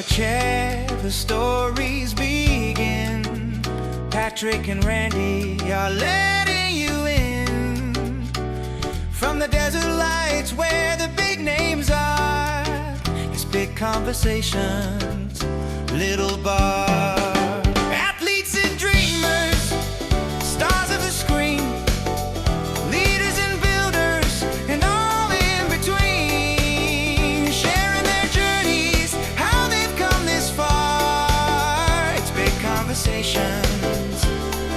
a chair, the stories begin. Patrick and Randy are letting you in. From the desert lights where the big names are, it's big conversations, little bar. Athletes and dreamers, stars of the screen, leaders and builders, and all in between, sharing their journeys, how they've come this far. It's big conversations,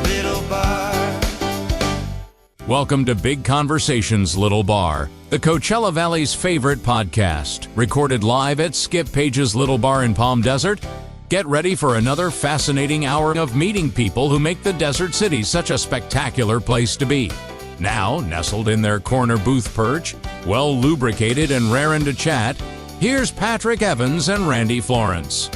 little bar. Welcome to Big Conversations, Little Bar, the Coachella Valley's favorite podcast, recorded live at Skip Page's Little Bar in Palm Desert. Get ready for another fascinating hour of meeting people who make the desert city such a spectacular place to be. Now, nestled in their corner booth perch, well lubricated and raring to chat, here's Patrick Evans and Randy Florence.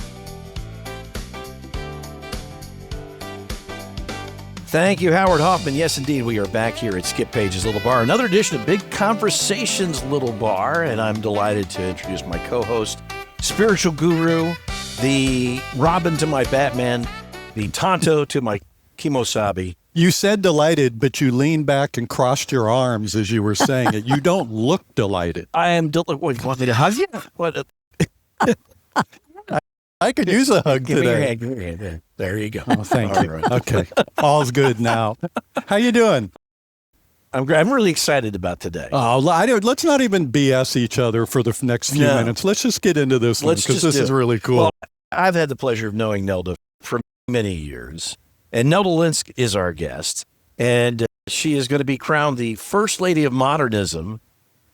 Thank you, Howard Hoffman. Yes, indeed, we are back here at Skip Page's Little Bar, another edition of Big Conversations Little Bar, and I'm delighted to introduce my co-host, spiritual guru, the Robin to my Batman, the Tonto to my Kimosabi. You said delighted, but you leaned back and crossed your arms as you were saying it. You don't look delighted. I am delighted. What, you want me to hug you? What? I could use a hug Give me today. your hand. There you go. Oh, thank you. All right. Okay. All's good now. How you doing? I'm really excited about today. Oh, let's not even BS each other for the next few minutes. Let's just get into this one because this is really cool. Well, I've had the pleasure of knowing Nelda for many years, and Nelda Linsk is our guest, and she is going to be crowned the First Lady of Modernism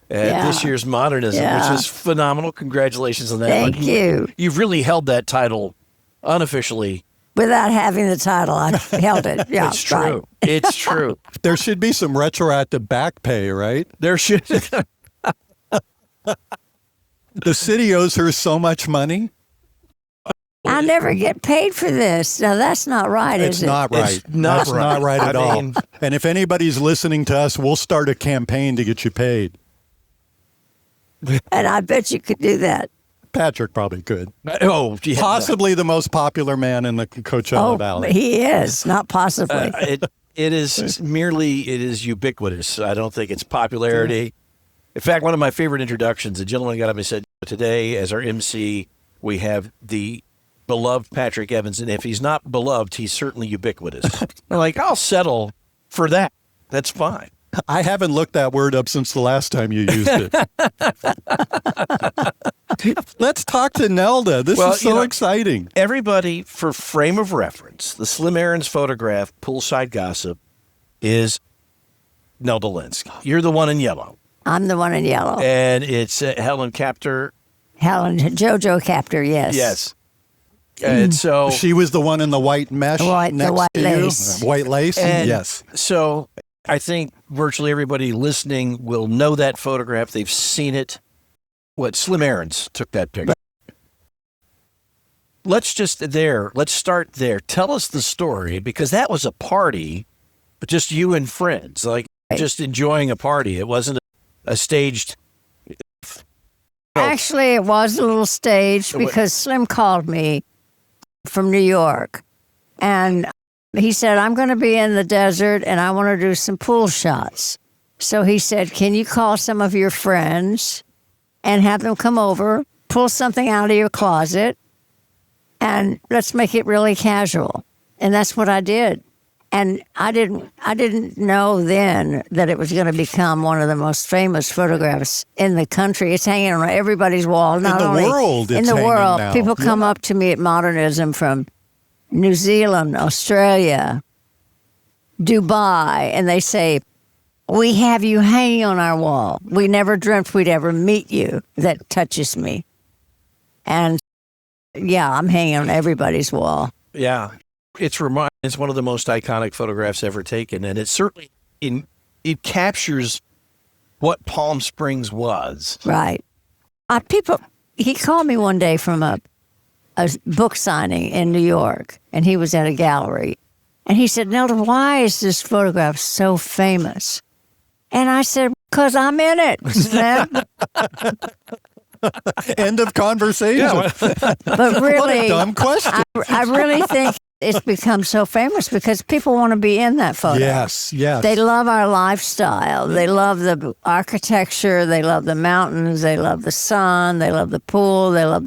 at this year's Modernism, which is phenomenal. Congratulations on that. Thank you. You've really held that title unofficially. Without having the title, I held it. Yeah, It's true. right. It's true. There should be some retroactive back pay, right? There should. The city owes her so much money. I never get paid for this. Now, that's not right, It's is it? not right. It's not That's not right at I all. mean- And if anybody's listening to us, we'll start a campaign to get you paid. And I bet you could do that. Patrick probably could. Oh, yeah. Possibly the most popular man in the Coachella Valley. He is, not possibly. It is ubiquitous. I don't think it's popularity. In fact, one of my favorite introductions, a gentleman got up and said, today as our MC, we have the beloved Patrick Evans. And if he's not beloved, he's certainly ubiquitous. I'm like, I'll settle for that. That's fine. I haven't looked that word up since the last time you used it. Let's talk to Nelda. This is so exciting. Everybody, for frame of reference, the Slim Aarons photograph, Poolside Gossip, is Nelda Linsk. You're the one in yellow. I'm the one in yellow. And it's Helen Captor. JoJo Captor, yes. Yes. And so She was the one in the white mesh the white next to lace. you. White lace? And Yes. So I think virtually everybody listening will know that photograph. They've seen it. Slim Aarons took that picture. Let's start there. Tell us the story, because that was a party, but just you and friends, like just enjoying a party. It wasn't a staged. Actually, it was a little staged because Slim called me from New York. And he said, I'm going to be in the desert and I want to do some pool shots. So he said, can you call some of your friends and have them come over, pull something out of your closet, and let's make it really casual. And that's what I did. And I didn't know then that it was going to become one of the most famous photographs in the country. It's hanging on everybody's wall. Not in the only world, it's in the hanging world. now. People come up to me at Modernism from New Zealand, Australia, Dubai, and they say, we have you hanging on our wall. We never dreamt we'd ever meet you. That touches me. And yeah, I'm hanging on everybody's wall. Yeah. It's one of the most iconic photographs ever taken. And it certainly, it captures what Palm Springs was. Right. He called me one day from a book signing in New York, and he was at a gallery. And he said, Nelda, why is this photograph so famous? And I said, because I'm in it, Slim. End of conversation. But really, What a dumb question. I really think it's become so famous because people want to be in that photo. Yes. They love our lifestyle. They love the architecture. They love the mountains. They love the sun. They love the pool. They love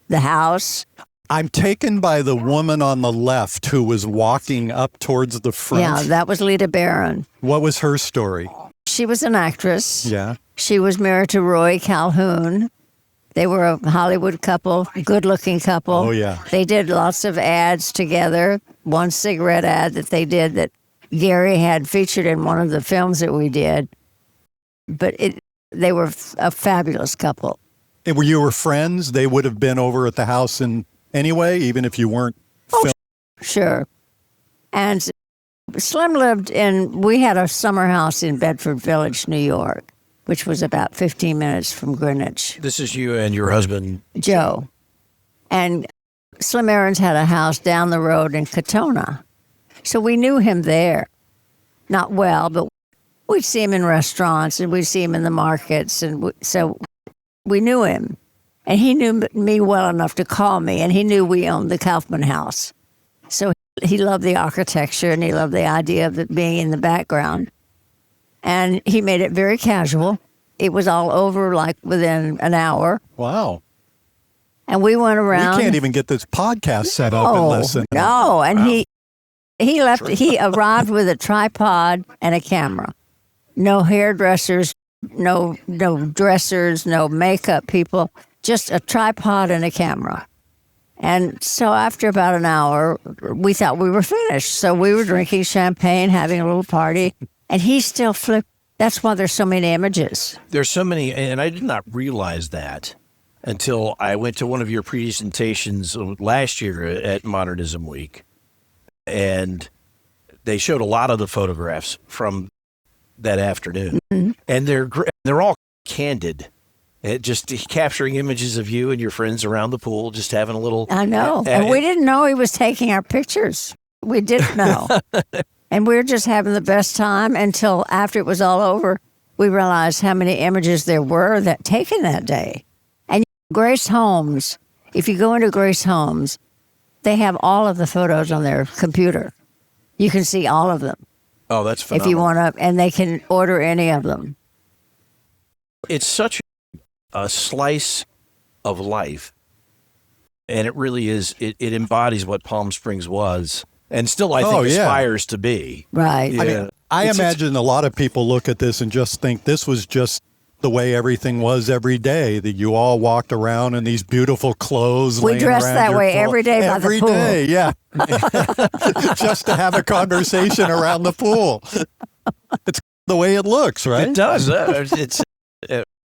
the house. I'm taken by the woman on the left who was walking up towards the front. Yeah, that was Lita Barron. What was her story? She was an actress. Yeah. She was married to Roy Calhoun. They were a Hollywood couple, good-looking couple. Oh, yeah. They did lots of ads together. One cigarette ad that they did that Gary had featured in one of the films that we did. But they were a fabulous couple. And were you friends? They would have been over at the house anyway, even if you weren't filming. Sure. And Slim we had a summer house in Bedford Village, New York, which was about 15 minutes from Greenwich. This is you and your husband, Joe. And Slim Aarons had a house down the road in Katona. So we knew him there. Not well, but we'd see him in restaurants and we'd see him in the markets. And so we knew him. And he knew me well enough to call me, and he knew we owned the Kaufmann House. So he loved the architecture and he loved the idea of it being in the background. And he made it very casual. It was all over like within an hour. Wow. And we went around. We can't even get this podcast set up in less than No, and he left. He arrived with a tripod and a camera. No hairdressers, no dressers, no makeup people. Just a tripod and a camera. And so after about an hour, we thought we were finished. So we were drinking champagne, having a little party, and he still flipped. That's why there's so many images. There's so many, and I did not realize that until I went to one of your presentations last year at Modernism Week, and they showed a lot of the photographs from that afternoon, and they're all candid. Just capturing images of you and your friends around the pool, just having a little. I know, and we didn't know he was taking our pictures. We didn't know, and we were just having the best time until after it was all over. We realized how many images there were that taken that day. And Grace Holmes, if you go into Grace Holmes, they have all of the photos on their computer. You can see all of them. Oh, that's phenomenal. If you want to, and they can order any of them. It's such a slice of life, and it really is. It embodies what Palm Springs was, and still, I think, aspires to be. Right. Yeah. I mean, I imagine a lot of people look at this and just think this was just the way everything was every day, that you all walked around in these beautiful clothes. We dressed that way every day by the pool. Every day, yeah. Just to have a conversation around the pool. It's the way it looks, right? It does.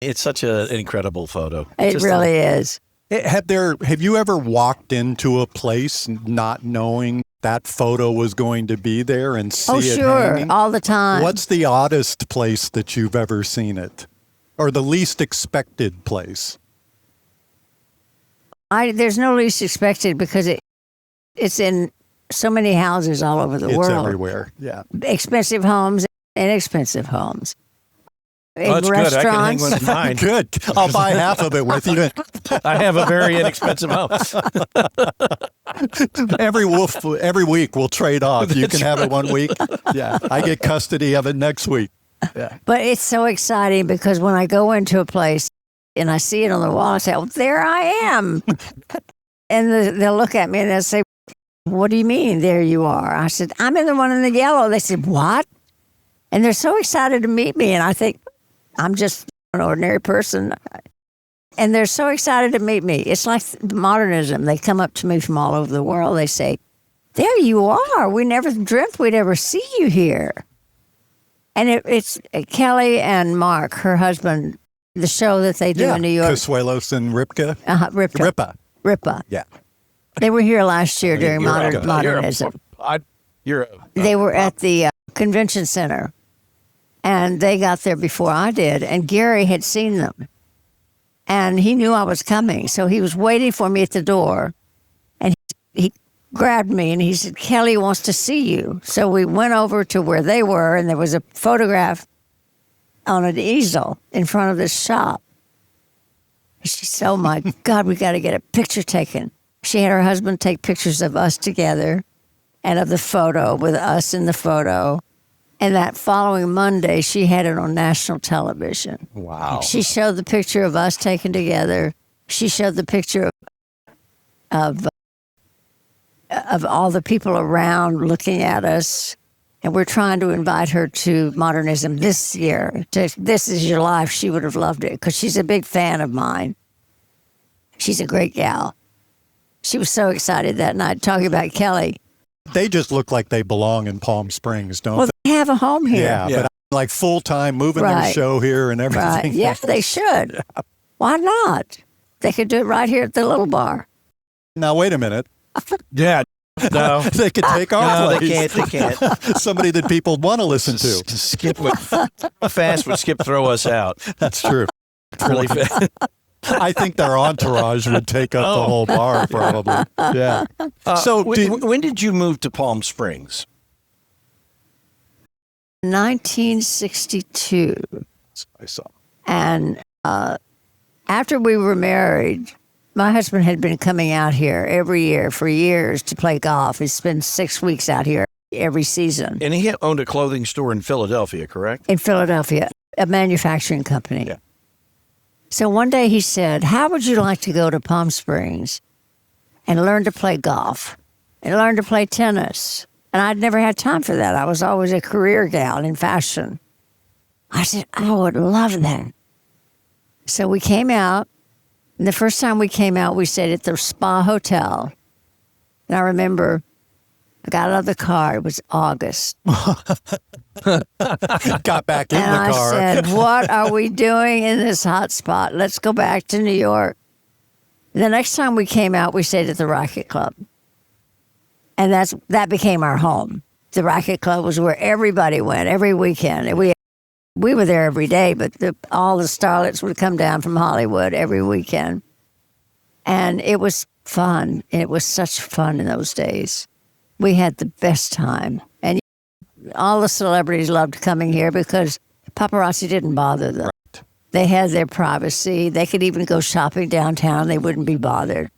It's such an incredible photo. It really is. Have you ever walked into a place not knowing that photo was going to be there and see it hanging? All the time. What's the oddest place that you've ever seen it? Or the least expected place? There's no least expected because it's in so many houses all over the world. It's everywhere, yeah. Expensive homes, inexpensive homes. In that's restaurants. good. I can hang one of mine. Good. I'll buy half of it with you. I have a very inexpensive house. Every week we'll trade off. You can have it one week. Yeah. I get custody of it next week. Yeah. But it's so exciting because when I go into a place and I see it on the wall, I say, oh, there I am. And they'll look at me and they'll say, what do you mean, there you are? I said, I'm in the one in the yellow. They said, what? And they're so excited to meet me. And I think, I'm just an ordinary person. And they're so excited to meet me. It's like modernism. They come up to me from all over the world. They say, there you are. We never dreamt we'd ever see you here. And it's Kelly and Mark, her husband, the show that they do in New York. Consuelos and Ripka. Ripa. Yeah. They were here last year during modernism. They were at the convention center. And they got there before I did. And Gary had seen them. And he knew I was coming. So he was waiting for me at the door. And he grabbed me and he said, Kelly wants to see you. So we went over to where they were. And there was a photograph on an easel in front of this shop. She said, oh my God, we got to get a picture taken. She had her husband take pictures of us together and of the photo with us in the photo. And that following Monday, she had it on national television. Wow. She showed the picture of us taken together. She showed the picture of all the people around looking at us. And we're trying to invite her to modernism this year. This Is Your Life. She would have loved it because she's a big fan of mine. She's a great gal. She was so excited that night talking about Kelly. They just look like they belong in Palm Springs, don't Well, they? they have a home here. Yeah, but like full-time, moving their Right. show here and everything. Right. Yeah, they should. Why not? They could do it right here at the little bar. Now, wait a minute. Yeah. No. They could take our No, place. they can't. Somebody that people want to listen to. Skip would fast would Skip throw us out. That's true. Really fast. I think their entourage would take up the whole bar, probably. Yeah. So, when did you move to Palm Springs? 1962. I saw. And after we were married, my husband had been coming out here every year for years to play golf. He spent 6 weeks out here every season. And he owned a clothing store in Philadelphia, correct? In Philadelphia, a manufacturing company. Yeah. So one day he said, how would you like to go to Palm Springs and learn to play golf and learn to play tennis? And I'd never had time for that. I was always a career gal in fashion. I said, I would love that. So we came out. And the first time we came out, we stayed at the Spa Hotel. And I remember I got out of the car. It was August. Got back in And the car. I said, what are we doing in this hot spot? Let's go back to New York. The next time we came out, we stayed at the Racquet Club. And that became our home. The Racquet Club was where everybody went every weekend. And we were there every day, but all the starlets would come down from Hollywood every weekend. And it was fun. It was such fun in those days. We had the best time. And all the celebrities loved coming here because paparazzi didn't bother them. Right. They had their privacy. They could even go shopping downtown. They wouldn't be bothered.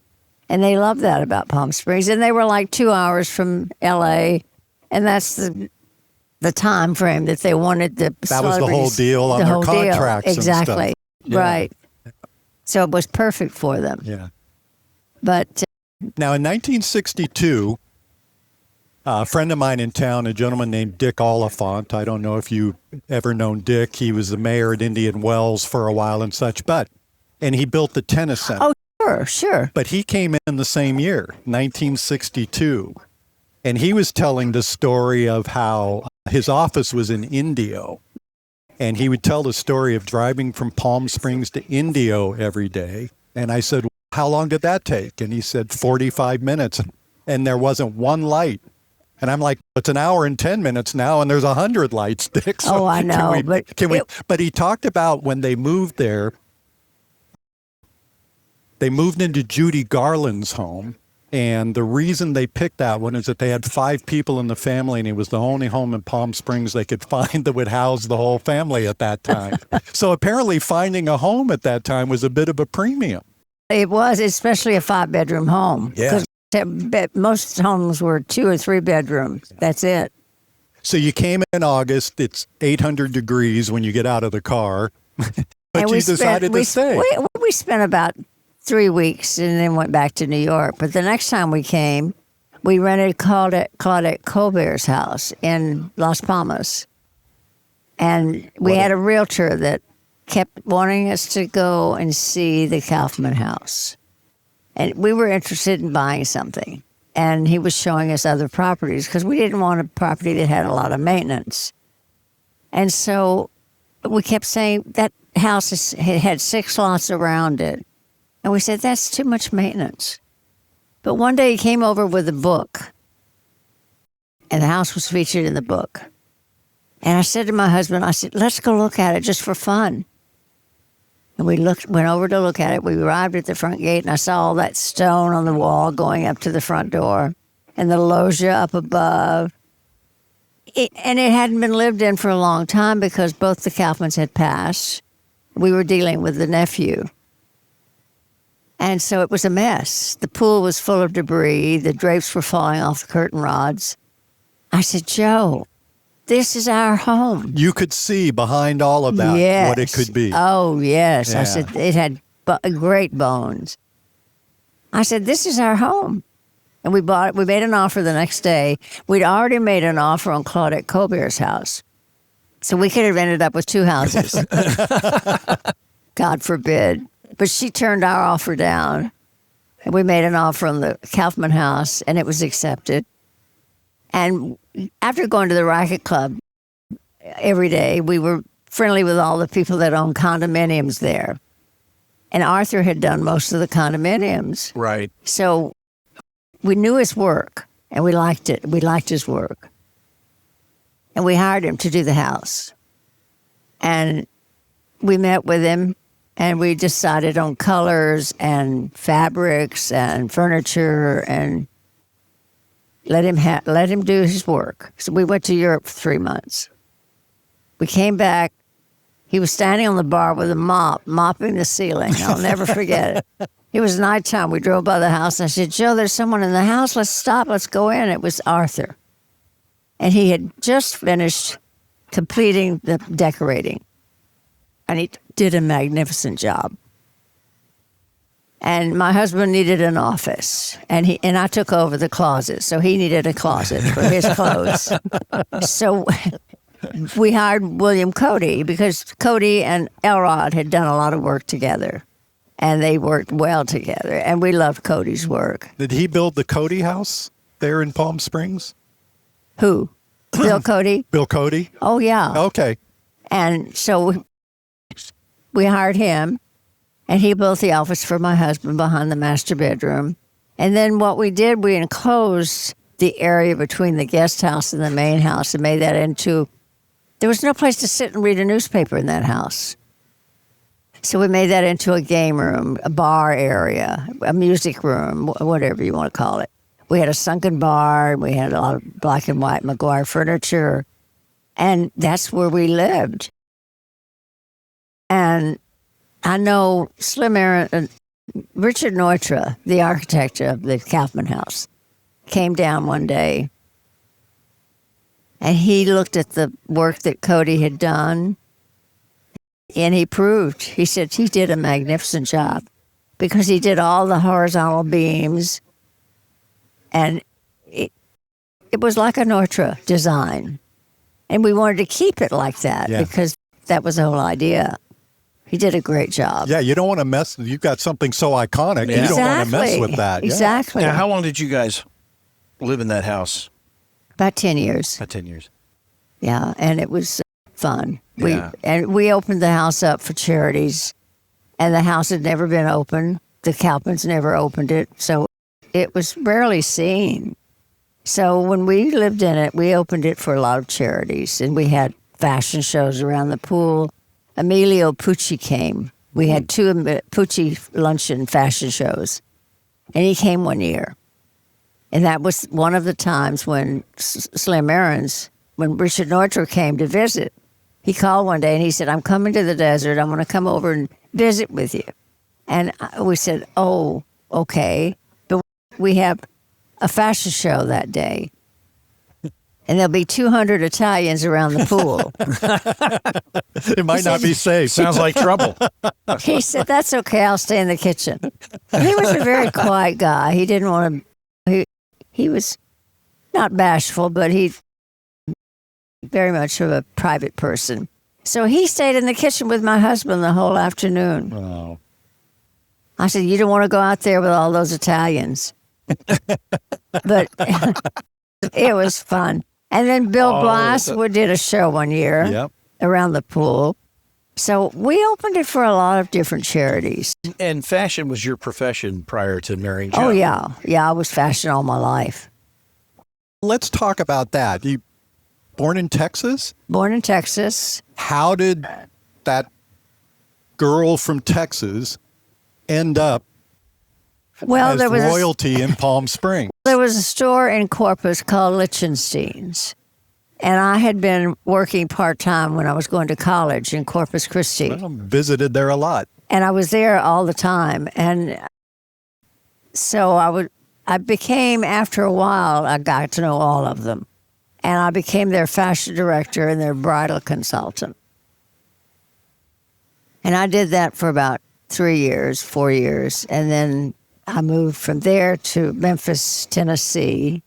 And they loved that about Palm Springs. And they were like 2 hours from L.A., and that's the time frame that they wanted the That was the whole deal on their contracts exactly. and stuff. Right. So it was perfect for them. Yeah. But Now, in 1962, a friend of mine in town, a gentleman named Dick Oliphant, I don't know if you ever known Dick. He was the mayor at Indian Wells for a while and such, and he built the tennis center. oh, sure. But he came in the same year, 1962, and he was telling the story of how his office was in Indio, and he would tell the story of driving from Palm Springs to Indio every day. And I said, how long did that take? And he said 45 minutes, and there wasn't one light. And I'm like, it's an hour and 10 minutes now, and there's 100 lights, Dick. So I know. But he talked about when they moved there, they moved into Judy Garland's home. And the reason they picked that one is that they had 5 people in the family, and it was the only home in Palm Springs they could find that would house the whole family at that time. So apparently finding a home at that time was a bit of a premium. It was, especially a 5-bedroom home. Yeah. Most homes were 2 or 3 bedrooms. That's it. So you came in August. It's 800 degrees when you get out of the car. But And you decided to stay. We spent about 3 weeks and then went back to New York. But the next time we came, we rented Claudette Colbert's house in Las Palmas. And we had a realtor that kept wanting us to go and see the Kaufmann House. And we were interested in buying something. And he was showing us other properties because we didn't want a property that had a lot of maintenance. And so we kept saying that house had 6 lots around it. And we said, that's too much maintenance. But one day he came over with a book. And the house was featured in the book. And I said to my husband, I said, let's go look at it just for fun. And we went over to look at it. We arrived at the front gate, and I saw all that stone on the wall going up to the front door and the loggia up above. And it hadn't been lived in for a long time because both the Kaufmanns had passed. We were dealing with the nephew. And so it was a mess. The pool was full of debris. The drapes were falling off the curtain rods. I said, Joe, this is our home. You could see behind all of that Yes. what it could be. Oh, yes. Yeah. I said, it had great bones. I said, this is our home. And we bought it. We made an offer the next day. We'd already made an offer on Claudette Colbert's house. So we could have ended up with 2 houses. God forbid. But she turned our offer down. And we made an offer on the Kaufmann House, and it was accepted. And after going to the Racquet Club every day, we were friendly with all the people that owned condominiums there. And Arthur had done most of the condominiums. Right. So we knew his work, and we liked it. We liked his work. And we hired him to do the house. And we met with him, and we decided on colors and fabrics and furniture, and let him do his work. So we went to Europe for 3 months. We came back. He was standing on the bar with a mop, mopping the ceiling. I'll never forget it. It was nighttime. We drove by the house. I said, Joe, there's someone in the house. Let's stop. Let's go in. It was Arthur. And he had just finished completing the decorating. And he did a magnificent job. And my husband needed an office, and I took over the closet. So he needed a closet for his clothes. So we hired William Cody, because Cody and Elrod had done a lot of work together, and they worked well together. And we loved Cody's work. Did he build the Cody House there in Palm Springs? Who? Bill Cody? Bill Cody? Oh, yeah. Okay. And so we hired him, and he built the office for my husband behind the master bedroom. And then what we did, we enclosed the area between the guest house and the main house and made that into, there was no place to sit and read a newspaper in that house. So we made that into a game room, a bar area, a music room, whatever you want to call it. We had a sunken bar, we had a lot of black and white McGuire furniture, and that's where we lived. And I know Richard Neutra, the architect of the Kaufmann House, came down one day, and he looked at the work that Cody had done, and he said he did a magnificent job, because he did all the horizontal beams, and it was like a Neutra design. And we wanted to keep it like that, because that was the whole idea. He did a great job. Yeah, you don't want to mess. You've got something so iconic. Yeah. You don't want to mess with that. Exactly. Now, how long did you guys live in that house? About 10 years. About 10 years. Yeah, and it was fun. Yeah. We opened the house up for charities, and the house had never been opened. The Kaufmanns never opened it, so it was rarely seen. So when we lived in it, we opened it for a lot of charities, and we had fashion shows around the pool. Emilio Pucci came. We had 2 Pucci luncheon fashion shows, and he came one year. And that was one of the times when Slim Aarons, when Richard Neutra came to visit, he called one day and he said, I'm coming to the desert. I'm going to come over and visit with you. And we said, oh, okay. But we have a fashion show that day. And there'll be 200 Italians around the pool. It might not be safe. Sounds like trouble. He said, that's okay. I'll stay in the kitchen. He was a very quiet guy. He didn't want to, he was not bashful, but he very much of a private person. So he stayed in the kitchen with my husband the whole afternoon. Wow. I said, you don't want to go out there with all those Italians. But it was fun. And then Bill Blass did a show one year around the pool. So we opened it for a lot of different charities. And fashion was your profession prior to marrying Joe. Oh, yeah. Yeah, I was fashion all my life. Let's talk about that. You born in Texas? Born in Texas. How did that girl from Texas end up as there was royalty in Palm Springs? There was a store in Corpus called Lichtenstein's. And I had been working part-time when I was going to college in Corpus Christi. Well, visited there a lot. And I was there all the time. And So I became, after a while, I got to know all of them. And I became their fashion director and their bridal consultant. And I did that for about 4 years. And then I moved from there to Memphis, Tennessee,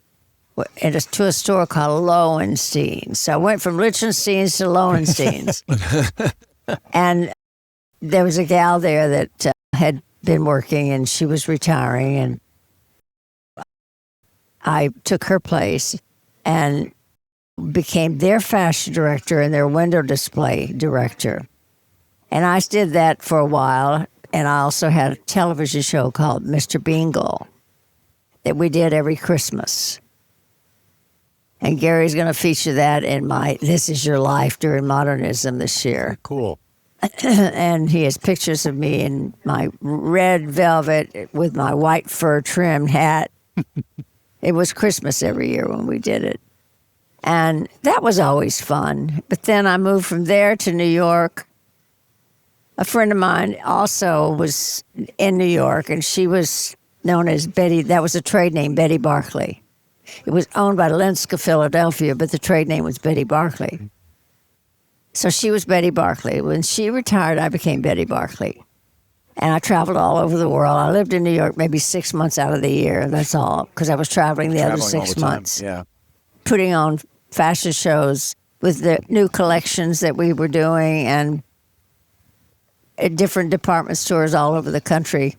to a store called Lowenstein. So I went from Lichtenstein's to Lowenstein's. And there was a gal there that had been working, and she was retiring, and I took her place and became their fashion director and their window display director. And I did that for a while, and I also had a television show called Mr. Bingle that we did every Christmas. And Gary's going to feature that in my This Is Your Life during Modernism this year. Cool. And he has pictures of me in my red velvet with my white fur trimmed hat. It was Christmas every year when we did it. And that was always fun. But then I moved from there to New York. A friend of mine also was in New York, and she was known as Betty. That was a trade name, Betty Barclay. It was owned by Linsk of Philadelphia, but the trade name was Betty Barclay. So she was Betty Barclay. When she retired, I became Betty Barclay. And I traveled all over the world. I lived in New York maybe 6 months out of the year. That's all, because I was traveling the other Traveling all 6 the time. months. Yeah. Putting on fashion shows with the new collections that we were doing, and at different department stores all over the country.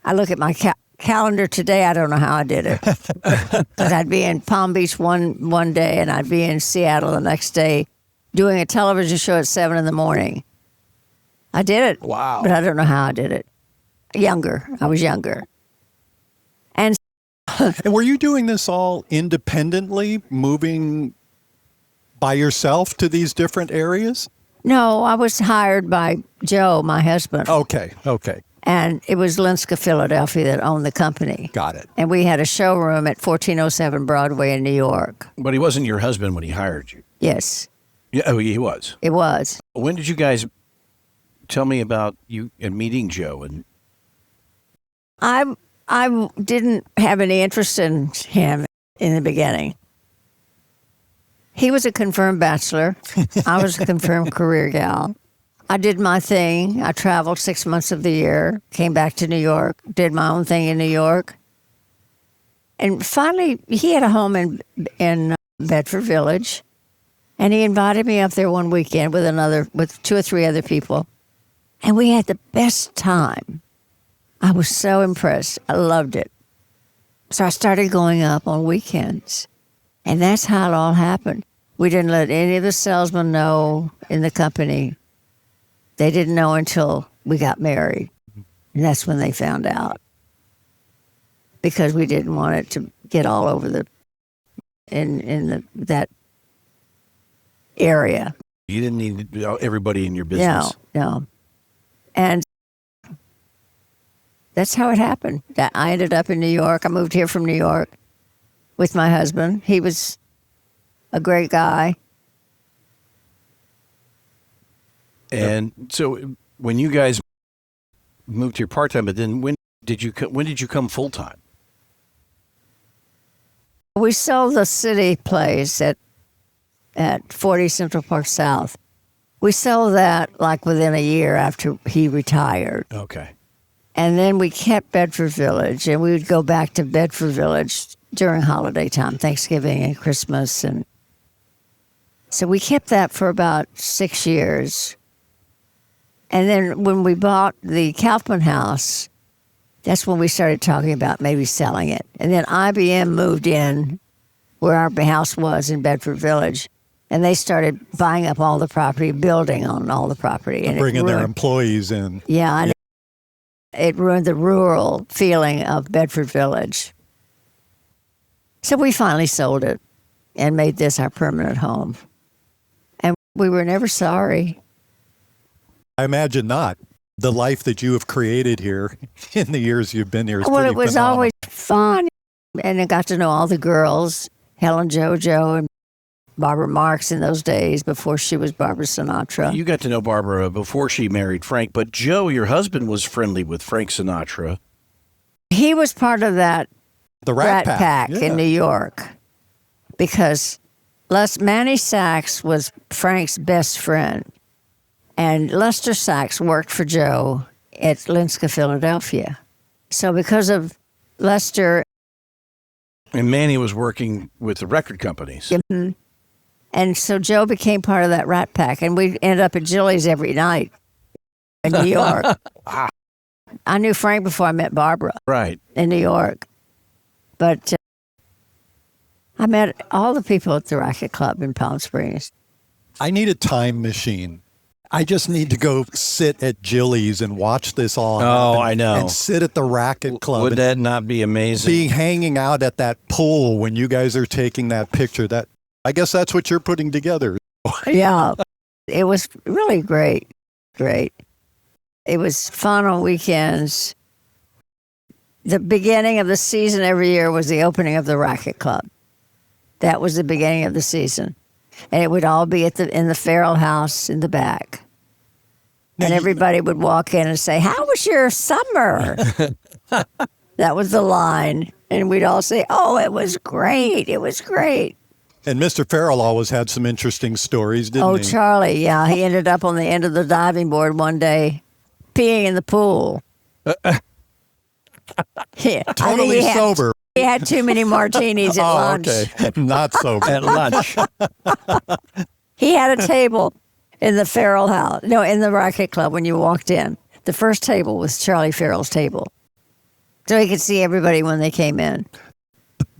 I look at my calendar today, I don't know how I did it. But I'd be in Palm Beach one day, and I'd be in Seattle the next day doing a television show at 7 in the morning. I did it. Wow. But I don't know how I did it. I was younger. And And were you doing this all independently, moving by yourself to these different areas? no, I was hired by Joe, my husband. Okay. And it was Linsk of Philadelphia that owned the company. Got it. And we had a showroom at 1407 Broadway in New York. But he wasn't your husband when he hired you. Yes, Yeah, oh, he was. it was. When did you guys tell me about you and meeting Joe? And I didn't have any interest in him in the beginning. He was a confirmed bachelor. I was a confirmed career gal. I did my thing. I traveled 6 months of the year, came back to New York, did my own thing in New York. And finally, he had a home in Bedford Village, and he invited me up there one weekend with 2 or 3 other people, and we had the best time. I was so impressed. I loved it. So I started going up on weekends, and that's how it all happened. We didn't let any of the salesmen know in the company. They didn't know until we got married, and that's when they found out, because we didn't want it to get all over that area. you didn't need everybody in your business. No. And that's how it happened. I ended up in New York. I moved here from New York with my husband. He was a great guy. And so when you guys moved here part-time, but then when did you come full-time? We sold the city place at 40 Central Park South. We sold that like within a year after he retired. Okay. And then we kept Bedford Village, and we would go back to Bedford Village during holiday time, Thanksgiving and Christmas. And so we kept that for about 6 years. And then when we bought the Kaufmann House, that's when we started talking about maybe selling it. And then IBM moved in where our house was in Bedford Village, and they started buying up all the property, building on all the property. And Bringing their employees in. Yeah, and it ruined the rural feeling of Bedford Village. So we finally sold it and made this our permanent home. And we were never sorry. I imagine not. The life that you have created here in the years you've been here is Well, pretty it was phenomenal. always fun. And I got to know all the girls, Helen JoJo and Barbara Marx in those days before she was Barbara Sinatra. You got to know Barbara before she married Frank, but Joe, your husband, was friendly with Frank Sinatra. He was part of that The Rat Pack Yeah. in New York because Manny Sachs was Frank's best friend, and Lester Sachs worked for Joe at Linsk, Philadelphia. So because of Lester, And Manny was working with the record companies. and so Joe became part of that Rat Pack, and we'd end up at Jilly's every night in New York. I knew Frank before I met Barbara Right. in New York, but I met all the people at the Racquet Club in Palm Springs. I need a time machine. I just need to go sit at Jilly's and watch this all Oh, happen I know. and sit at the Racquet Club Would and that not be amazing? be hanging out at that pool when you guys are taking that picture. That I guess that's what you're putting together. Yeah, it was really great. Great. It was fun on weekends. The beginning of the season every year was the opening of the Racquet Club. That was the beginning of the season. And it would all be in the Farrell House in the back. And everybody would walk in and say, "How was your summer?" That was the line. And we'd all say, "Oh, it was great. It was great." And Mr. Farrell always had some interesting stories, didn't Oh, he? Charlie, yeah. He ended up on the end of the diving board one day, peeing in the pool. Yeah, I think Totally sober. He had too many martinis at lunch. Okay. Not sober. At lunch. He had a table in the Farrell House, no, in the Racquet Club when you walked in. The first table was Charlie Farrell's table. So he could see everybody when they came in.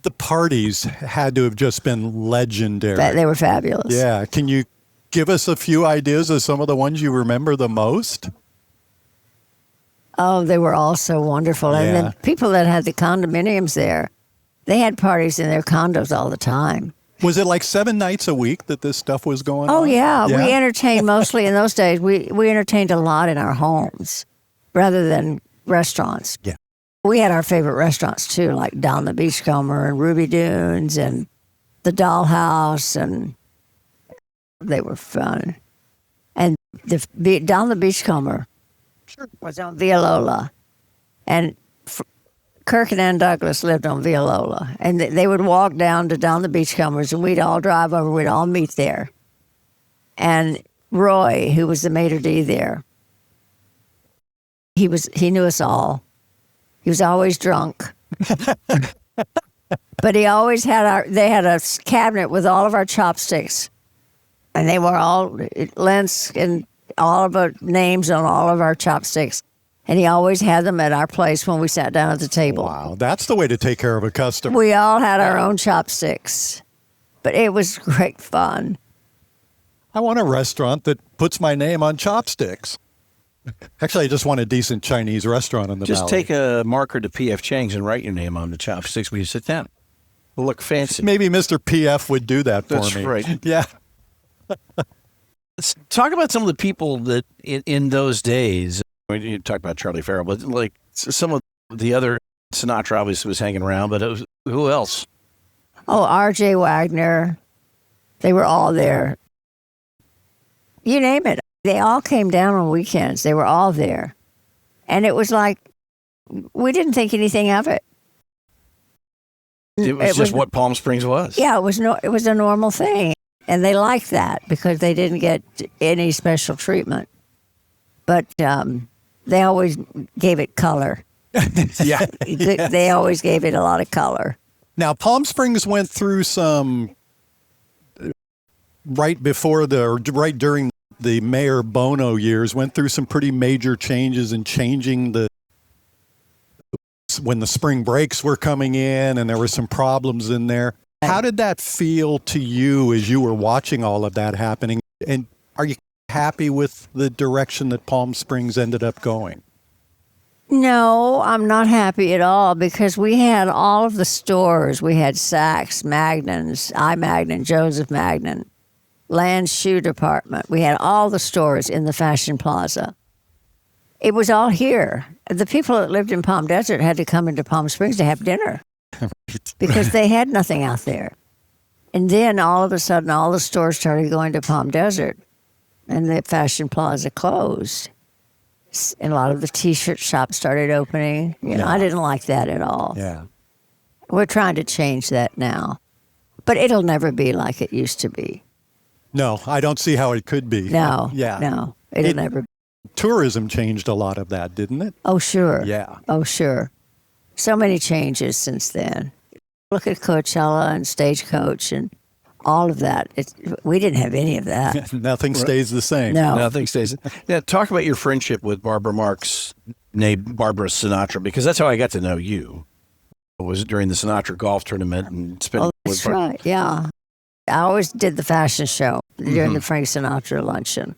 The parties had to have just been legendary. They were fabulous. Yeah. Can you give us a few ideas of some of the ones you remember the most? Oh, they were all so wonderful. And Yeah. then people that had the condominiums there, they had parties in their condos all the time. Was it like 7 nights a week that this stuff was going on? Oh, yeah. We entertained mostly in those days. We entertained a lot in our homes rather than restaurants. Yeah. We had our favorite restaurants, too, like Down the Beachcomber and Ruby Dunes and the Dollhouse, and they were fun. And Down the Beachcomber was on Villalobos, and Kirk and Ann Douglas lived on Villalobos, and they would walk down the Beachcombers, and we'd all drive over. We'd all meet there. And Roy, who was the maitre d' there, he knew us all. He was always drunk, but he always had they had a cabinet with all of our chopsticks, and they were all Linsk and all of our names on all of our chopsticks. And he always had them at our place when we sat down at the table. Wow, that's the way to take care of a customer. We all had our own chopsticks, but it was great fun. I want a restaurant that puts my name on chopsticks. Actually, I just want a decent Chinese restaurant in the Just valley. take a marker to P.F. Chang's and write your name on the chopsticks when you sit down. It'll look fancy. Maybe Mr. PF would do that for That's me. right. Yeah. Let's talk about some of the people that in those days, you talk about Charlie Farrell, but like some of the other, Sinatra obviously was hanging around, but who else? Oh, R.J. Wagner. They were all there. You name it. They all came down on weekends. They were all there. And it was like, we didn't think anything of it. It was just what Palm Springs was. Yeah, it was a normal thing. And they liked that because they didn't get any special treatment. But they always gave it color. Yeah. They always gave it a lot of color. Now, Palm Springs went through some, right during the Mayor Bono years, went through some pretty major changes in changing when the spring breaks were coming in and there were some problems in there. How did that feel to you as you were watching all of that happening? And are you happy with the direction that Palm Springs ended up going? No, I'm not happy at all because we had all of the stores. We had Saks, Magnons, I. Magnin, Joseph Magnin, Land's Shoe Department. We had all the stores in the Fashion Plaza. It was all here. The people that lived in Palm Desert had to come into Palm Springs to have dinner because they had nothing out there. And then all of a sudden, all the stores started going to Palm Desert and the Fashion Plaza closed. And a lot of the T-shirt shops started opening. You know, I didn't like that at all. Yeah. We're trying to change that now. But it'll never be like it used to be. No, I don't see how it could be. No. Yeah. No. It'll never be. Tourism changed a lot of that, didn't it? Oh, sure. Yeah. Oh, sure. So many changes since then. Look at Coachella and Stagecoach and all of that. We didn't have any of that. Nothing stays the same. No. Nothing stays. Yeah, talk about your friendship with Barbara Marx, named Barbara Sinatra, because that's how I got to know you. It was during the Sinatra golf tournament and spent. Oh, that's right. Yeah. I always did the fashion show during the Frank Sinatra luncheon.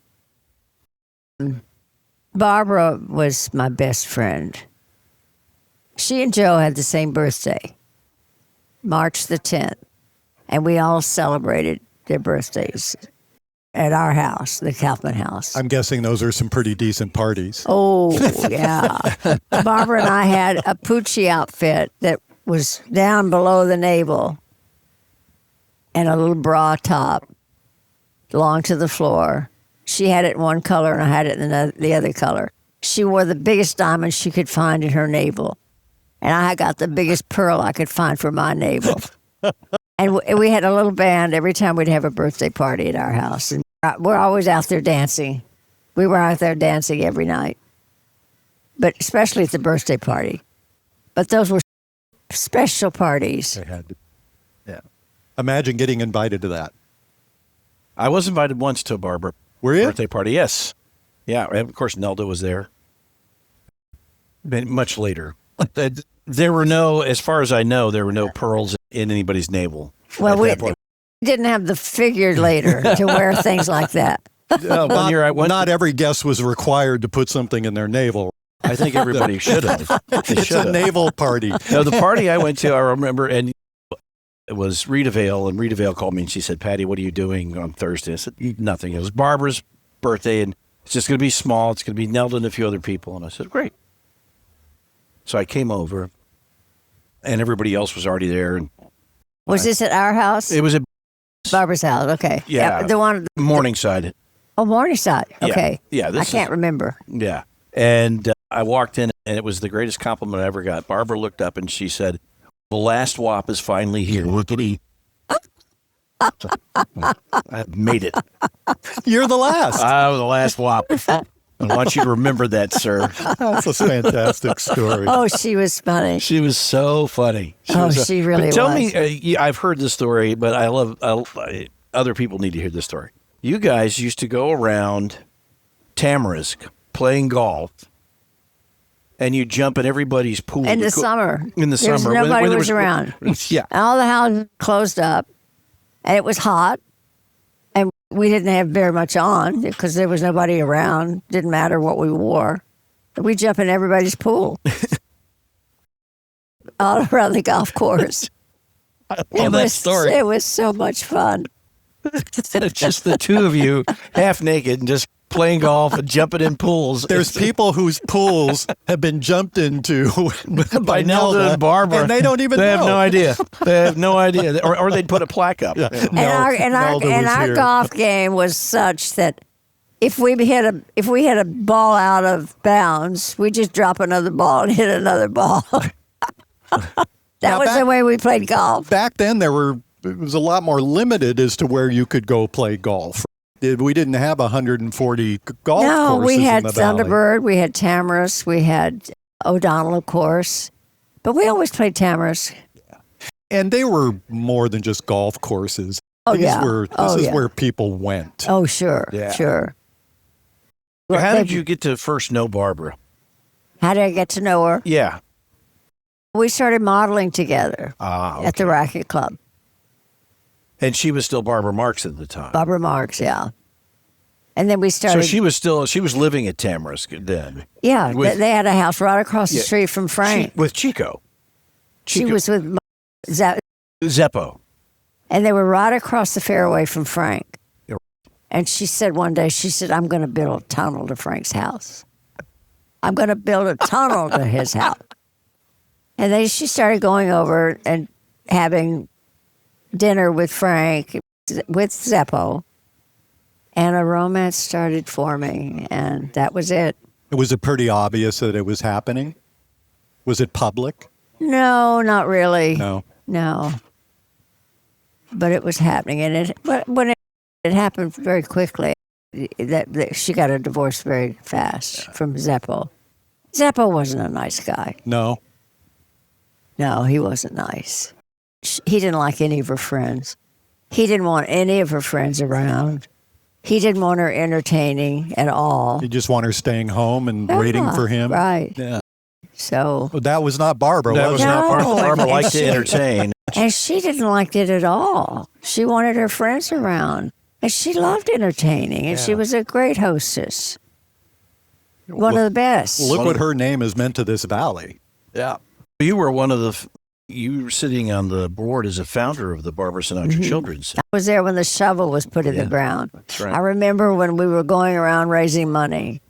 Barbara was my best friend. She and Joe had the same birthday, March the 10th, and we all celebrated their birthdays at our house, the Kaufmann House. I'm guessing those are some pretty decent parties. Oh, yeah. Barbara and I had a Pucci outfit that was down below the navel and a little bra top along to the floor. She had it in one color and I had it in the other color. She wore the biggest diamond she could find in her navel. And I got the biggest pearl I could find for my navel. And we had a little band every time we'd have a birthday party at our house. And we're always out there dancing. We were out there dancing every night, but especially at the birthday party. But those were special parties. They had to. Yeah. Imagine getting invited to that. I was invited once to a Barbara Were you? birthday party. Yes. Yeah. And of course, Nelda was there. But much later. There were no, as far as I know, there were no pearls in anybody's navel. Well, we didn't have the figure later to wear things like that. One year I went. Not every guest was required to put something in their navel. I think everybody should have. It's a naval party. No, the party I went to, I remember, and it was Rita Vale, and Rita Vale called me and she said, "Patty, what are you doing on Thursday?" I said, "Nothing." It was Barbara's birthday, and it's just going to be small. It's going to be Nelda and a few other people. And I said, "Great." So I came over, and everybody else was already there. And Was this at our house? it was at Barbara's house. Okay. Yeah. The one. Morningside. Oh, Morningside. Okay. Yeah, I can't remember. Yeah. And I walked in, and it was the greatest compliment I ever got. Barbara looked up, and she said, "The last WAP is finally here. Look at me." I made it. You're the last. I was the last WAP. I want you to remember that, sir. That's a fantastic story. Oh, she was funny. She was so funny. She really but tell was. me, I've heard this story, but other people need to hear this story. You guys used to go around Tamarisk playing golf, and you jump in everybody's pool. In the summer. In the There summer. Nobody when there was around. Yeah. And all the houses closed up, and it was hot, and we didn't have very much on because there was nobody around. Didn't matter what we wore. We jump in everybody's pool all around the golf course. I love that story. It was so much fun. Just the two of you, half naked, and just playing golf and jumping in pools. There's people whose pools have been jumped into by Nelda and Barbara, and they don't even know. They have no idea. They have no idea. Or they'd put a plaque up. Yeah. And our golf game was such that if we hit a ball out of bounds, we just drop another ball and hit another ball. That was the way we played golf. Back then, it was a lot more limited as to where you could go play golf. We didn't have 140 golf courses. No, we had in the valley. Thunderbird, we had Tamarisk, we had O'Donnell, of course, but we always played Tamarisk. And they were more than just golf courses. Oh, This yeah. is where people went. Oh, sure, Yeah. sure. How did you get to first know Barbara? How did I get to know her? Yeah. We started modeling together Okay. at the Racquet Club. And she was still Barbara Marx at the time. Barbara Marx, yeah. And then we started. So she was living at Tamarisk then. Yeah, with- they had a house right across the street from Frank. With Chico. She was with Zeppo. and they were right across the fairway from Frank. Yeah. And she said one day, I'm going to build a tunnel to Frank's house. I'm going to build a tunnel to his house. And then she started going over and having dinner with Frank, with Zeppo, and a romance started forming, and that was it. Was it pretty obvious that it was happening? Was it public? No, not really. No. No. But it was happening, and when it happened very quickly. That she got a divorce very fast from Zeppo. Zeppo wasn't a nice guy. No. No, he wasn't nice. He didn't like any of her friends. He didn't want any of her friends around. He didn't want her entertaining at all. You just want her staying home and waiting for him? Right. Yeah. So Well, that was not Barbara, That was was it? not Barbara. No. Barbara liked to entertain. and she didn't like it at all. She wanted her friends around. And she loved entertaining, and she was a great hostess. One of the best. Look what her name has meant to this valley. Yeah. You were one of the, you were sitting on the board as a founder of the Barbara Sinatra Children's. I was there when the shovel was put in the ground. That's right. I remember when we were going around raising money.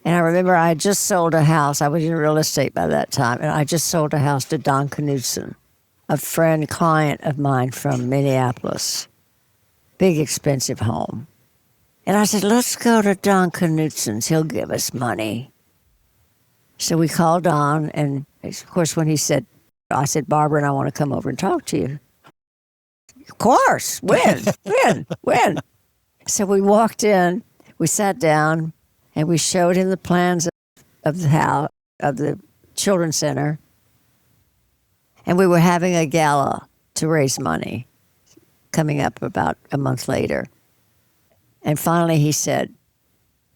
And I remember I had just sold a house. I was in real estate by that time. And I just sold a house to Don Knudsen, a client of mine from Minneapolis. Big, expensive home. And I said, let's go to Don Knudsen's. He'll give us money. So we called Don. And of course, when he said, I said, Barbara and I want to come over and talk to you. Of course. When? When? So we walked in, we sat down, and we showed him the plans of the house, of the children's center. And we were having a gala to raise money coming up about a month later. And finally he said,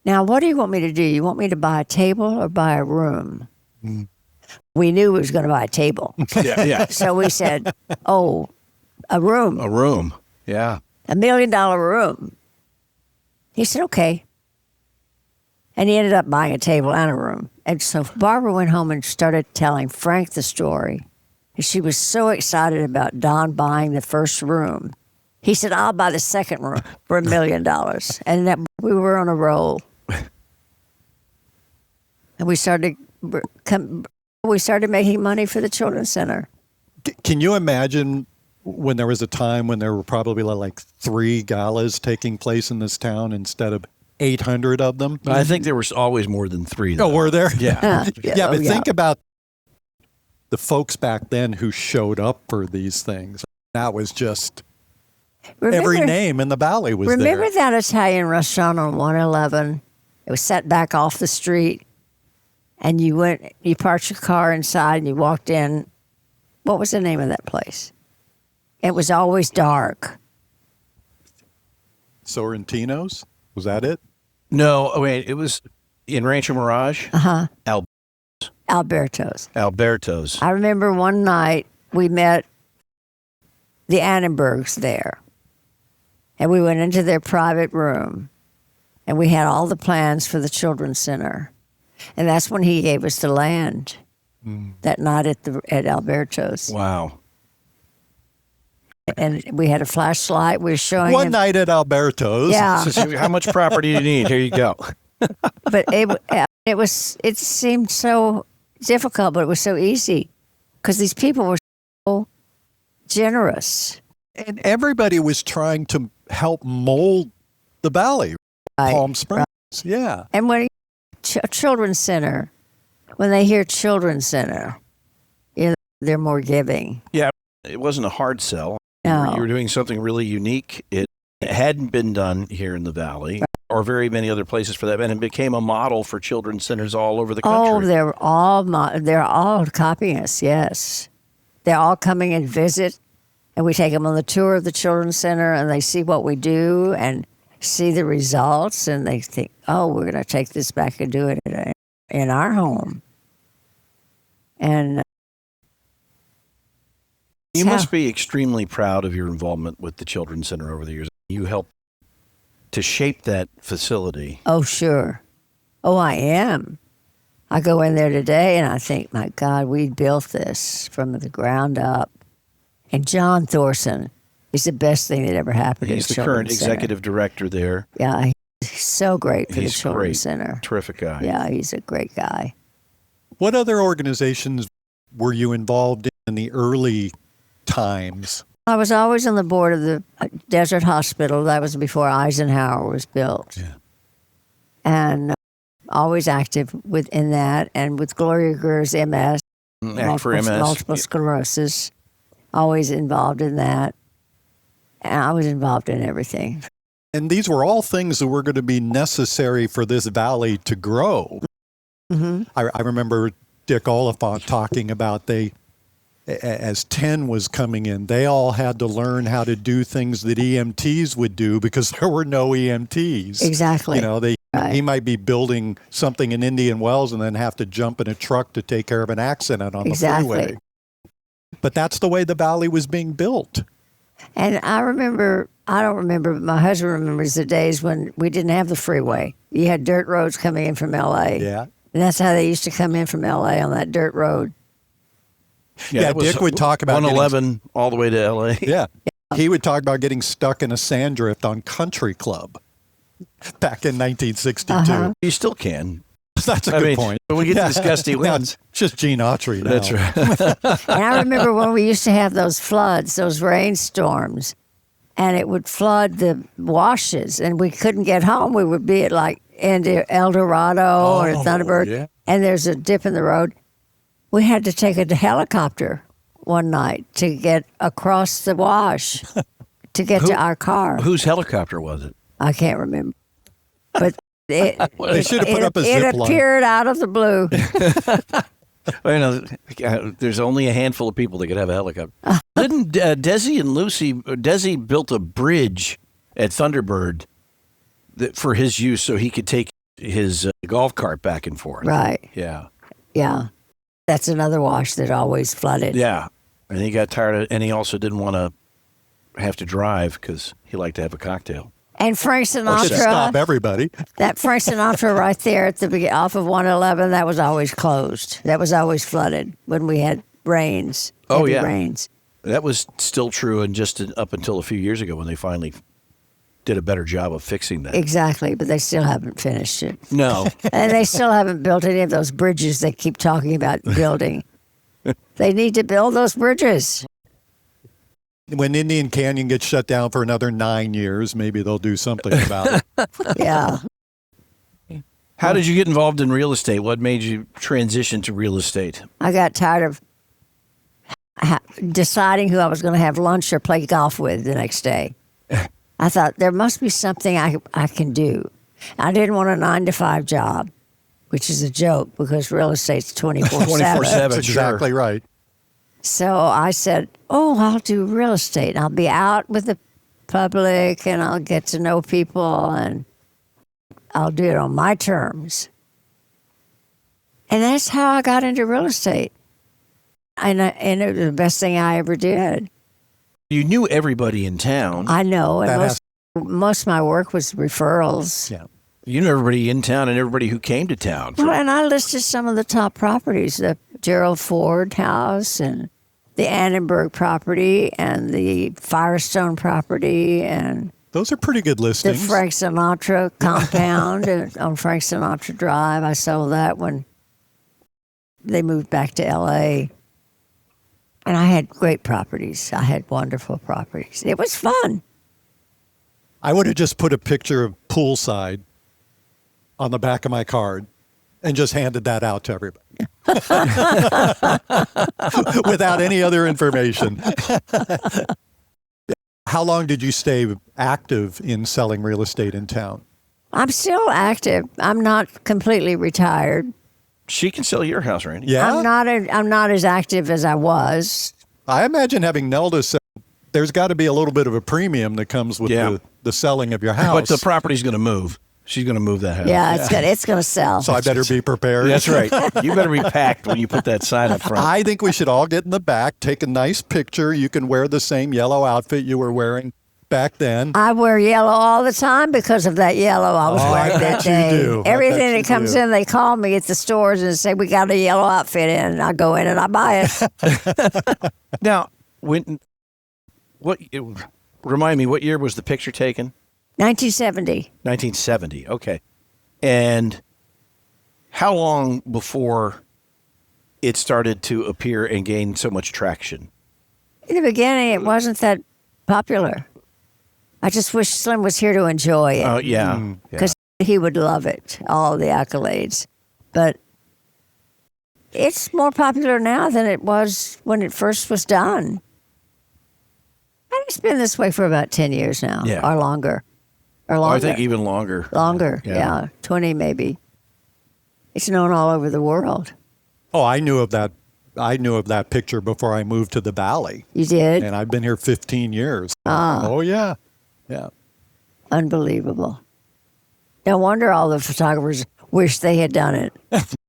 now what do you want me to do? You want me to buy a table or buy a room? We knew he was going to buy a table. Yeah. So we said, oh, a room. A room. Yeah. $1 million room. He said, okay. And he ended up buying a table and a room. And so Barbara went home and started telling Frank the story. And she was so excited about Don buying the first room. He said, I'll buy the second room for $1 million. And that we were on a roll. And we started making money for the Children's Center. Can you imagine when there was a time when there were probably like 3 galas taking place in this town instead of 800 of them? I think there was always more than 3. Though. Oh, were there? Yeah. Yeah, but think about the folks back then who showed up for these things. That was just every name in the valley was there. Remember that Italian restaurant on 111? It was set back off the street. And you parked your car inside and you walked in. What was the name of that place? It was always dark. Sorrentino's? Was that it? No, wait, it was in Rancho Mirage. Uh-huh. Al- Alberto's. I remember one night we met the Annenbergs there. And we went into their private room. And we had all the plans for the Children's Center. And that's when he gave us the land that night at Alberto's. Wow. And we had a flashlight. We were showing One him. night at Alberto's. Yeah. So how much property do you need? Here you go. But it seemed so difficult, but it was so easy because these people were so generous. And everybody was trying to help mold the valley. Palm Springs. Right. Yeah. And when Children's Center, when they hear Children's Center, they're more giving. Yeah, it wasn't a hard sell. No. You were doing something really unique. It hadn't been done here in the valley or very many other places for that. And it became a model for children's centers all over the country. Oh, they're all copying us, yes. They're all coming and visit, and we take them on the tour of the Children's Center, and they see what we do and see the results, and they think, oh, we're going to take this back and do it in our home. And you must be extremely proud of your involvement with the Children's Center over the years. You helped to shape that facility. oh, sure. Oh, I am. I go in there today, and I think, my God, we built this from the ground up. And John Thorson is the best thing that ever happened He's to the the current Children's Center. executive director there. Yeah, he's so great for the He's Children's great. Center. Terrific guy. Yeah, he's a great guy. What other organizations were you involved in the early times? I was always on the board of the Desert Hospital. That was before Eisenhower was built. Yeah. And always active within that, and with Gloria Greer's MS, Act for MS. multiple sclerosis, always involved in that. And I was involved in everything. And these were all things that were going to be necessary for this valley to grow. Mm-hmm. I remember Dick Oliphant talking about as 10 was coming in, they all had to learn how to do things that EMTs would do because there were no EMTs. Exactly. You know, he might be building something in Indian Wells and then have to jump in a truck to take care of an accident on the freeway. But that's the way the valley was being built. And I don't remember, but my husband remembers the days when we didn't have the freeway. You had dirt roads coming in from L.A. Yeah. And that's how they used to come in from L.A. on that dirt road. Yeah, Dick would talk about 111 all the way to L.A. Yeah. He would talk about getting stuck in a sand drift on Country Club back in 1962. Uh-huh. You still can. That's a good point. When we get to this gusty winds. It's just Gene Autry now. That's right. And I remember when we used to have those floods, those rainstorms, and it would flood the washes, and we couldn't get home. We would be at like El Dorado or Thunderbird, yeah. and there's a dip in the road. We had to take a helicopter one night to get across the wash to get to our car. Whose helicopter was it? I can't remember. But they should have put up a zip it line. appeared out of the blue. Well, there's only a handful of people that could have a helicopter. Didn't Desi and Lucy, Desi built a bridge at Thunderbird for his use so he could take his golf cart back and forth. Right. Yeah. Yeah. That's another wash that always flooded. Yeah. And he got tired of, and he also didn't want to have to drive because he liked to have a cocktail. And Frank Stop Sinatra, everybody. that Frank Sinatra right there at the off of 111, that was always closed. That was always flooded when we had rains. Oh, heavy yeah. rains. That was still true, and just up until a few years ago when they finally did a better job of fixing that. Exactly, but they still haven't finished it. No. And they still haven't built any of those bridges they keep talking about building. They need to build those bridges. When Indian Canyon gets shut down for another 9 years, maybe they'll do something about it. Yeah. How did you get involved in real estate? What made you transition to real estate? I got tired of deciding who I was going to have lunch or play golf with the next day. I thought there must be something I can do. I didn't want a 9-to-5 job, which is a joke because real estate's 24/7. 24/7. That's exactly right. So I said, I'll do real estate. I'll be out with the public and I'll get to know people and I'll do it on my terms. And that's how I got into real estate. And it was the best thing I ever did. You knew everybody in town. I know. And most of my work was referrals. Yeah. You knew everybody in town and everybody who came to town. Well, and I listed some of the top properties, the Gerald Ford house and the Annenberg property and the Firestone property and Those are pretty good the listings. Frank Sinatra compound on Frank Sinatra Drive. I sold that when they moved back to L.A. And I had great properties. I had wonderful properties. It was fun. I would have just put a picture of Poolside on the back of my card and just handed that out to everybody. Without any other information. How long did you stay active in selling real estate in town? I'm still active. I'm not completely retired. She can sell your house, Randy. Yeah? I'm not as active as I was. I imagine having Nelda sell, there's got to be a little bit of a premium that comes with the selling of your house. But the property's going to move. She's going to move that house. Yeah, it's gonna sell. So I better be prepared. That's right. You better be packed when you put that sign up front. I think we should all get in the back, take a nice picture. You can wear the same yellow outfit you were wearing back then. I wear yellow all the time because of that yellow I was wearing that day. do. I Everything bet you that comes do. in, they call me at the stores and say, we got a yellow outfit in. And I go in and I buy it. Now, remind me, what year was the picture taken? 1970. 1970. Okay. And how long before it started to appear and gain so much traction? In the beginning, it wasn't that popular. I just wish Slim was here to enjoy it. Oh, yeah. Because he would love it, all the accolades. But it's more popular now than it was when it first was done. And it's been this way for about 10 years now, Yeah. or longer. Or Oh, longer. I think even longer. Longer, Yeah. yeah. 20 maybe. It's known all over the world. Oh, I knew of that. I knew of that picture before I moved to the Valley, You did? and I've been here 15 years. Ah. Oh yeah, yeah. Unbelievable. No wonder all the photographers wish they had done it.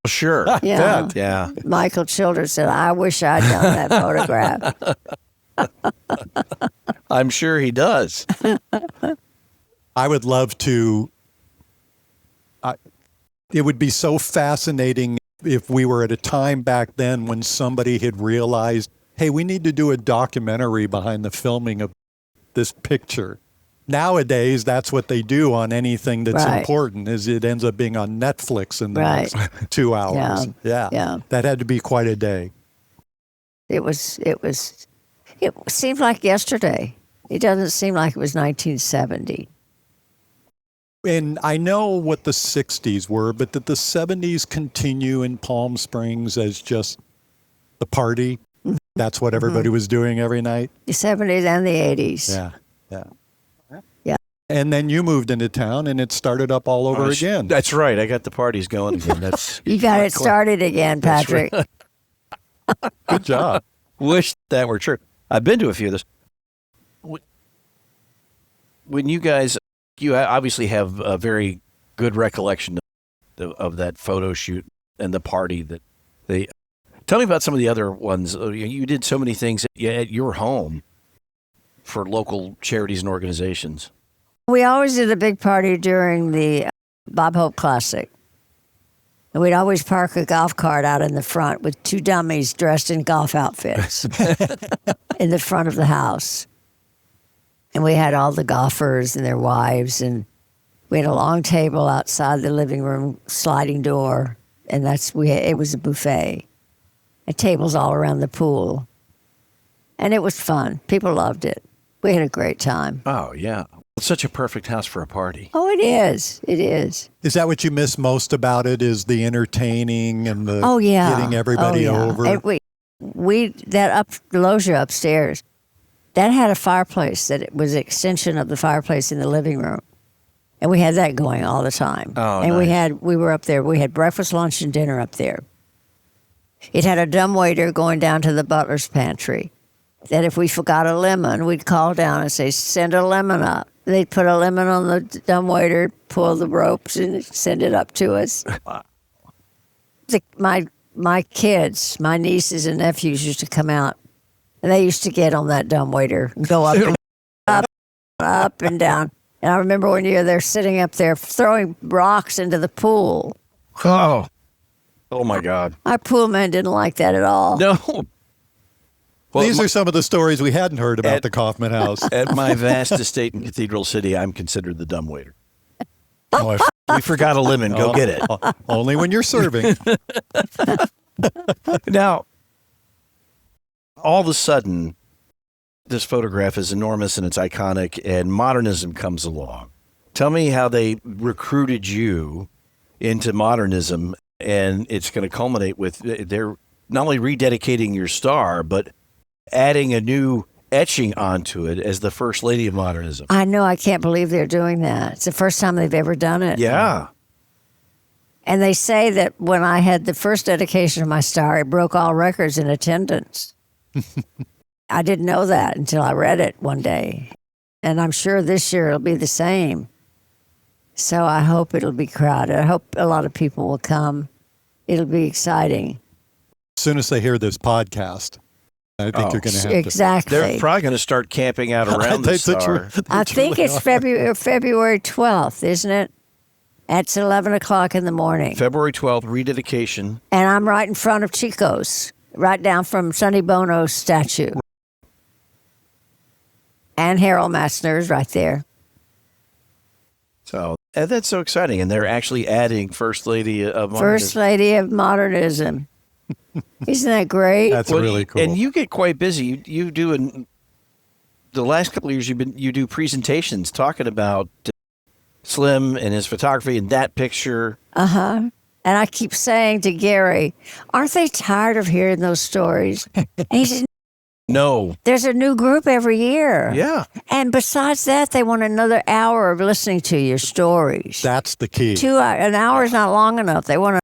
Sure. Yeah. Yeah. Michael Childers said, I wish I'd done that photograph. I'm sure he does. I would love to. It would be so fascinating if we were at a time back then when somebody had realized, hey, we need to do a documentary behind the filming of this picture. Nowadays, that's what they do on anything that's Right. important, is it ends up being on Netflix in the Right. next 2 hours. Yeah. That had to be quite a day. It seemed like yesterday. It doesn't seem like it was 1970. And I know what the 60s were, but did the 70s continue in Palm Springs as just the party? That's what everybody was doing every night? The 70s and the 80s. Yeah. Yeah. And then you moved into town and it started up all over again. That's right. I got the parties going again. That's You got it started again, Patrick. Good job. Wish that were true. I've been to a few of those. When you guys, you obviously have a very good recollection of that photo shoot and the party that they. Tell me about some of the other ones. You did so many things at your home for local charities and organizations. We always did a big party during the Bob Hope Classic. And we'd always park a golf cart out in the front with two dummies dressed in golf outfits in the front of the house. And we had all the golfers and their wives, and we had a long table outside the living room sliding door, and it was a buffet. And tables all around the pool. And it was fun. People loved it. We had a great time. Oh, yeah. It's such a perfect house for a party. Oh, it is. It is. Is that what you miss most about it, is the entertaining and the Oh, yeah. getting everybody over? And that loggia upstairs, that had a fireplace that it was an extension of the fireplace in the living room. And we had that going all the time. Oh, and nice. we were up there. We had breakfast, lunch, and dinner up there. It had a dumbwaiter going down to the butler's pantry. That if we forgot a lemon, we'd call down and say, send a lemon up. They'd put a lemon on the dumbwaiter, pull the ropes, and send it up to us. My kids, my nieces and nephews used to come out, and they used to get on that dumbwaiter and go up and down. And I remember one year they're sitting up there throwing rocks into the pool. Oh, my God. Our pool man didn't like that at all. No. Well, These are some of the stories we hadn't heard about At- the Kaufmann House. At my vast estate in Cathedral City, I'm considered the dumbwaiter. Oh, we forgot a lemon. Go get it. Only when you're serving. Now, all of a sudden, this photograph is enormous and it's iconic, and modernism comes along. Tell me how they recruited you into modernism, and it's going to culminate with they're not only rededicating your star, but adding a new etching onto it as the First Lady of Modernism. I know. I can't believe they're doing that. It's the first time they've ever done it. Yeah. And they say that when I had the first dedication of my star, it broke all records in attendance. I didn't know that until I read it one day. And I'm sure this year it'll be the same. So I hope it'll be crowded. I hope a lot of people will come. It'll be exciting. As soon as they hear this podcast, I think you're going to have to. Exactly. They're probably going to start camping out around the star. I think it's February 12th, isn't it? It's 11 o'clock in the morning. February 12th, rededication. And I'm right in front of Chico's, right down from Sonny Bono's statue. And Harold Massner's right there. So that's so exciting. And they're actually adding First Lady of Modernism. First Lady of Modernism. Isn't that great? That's really cool. And you get quite busy. You do the last couple of years. You do presentations talking about Slim and his photography and that picture. And I keep saying to Gary, aren't they tired of hearing those stories? And he says, No. there's a new group every year. Yeah. And besides that, they want another hour of listening to your stories. That's the key. An hour is not long enough. They want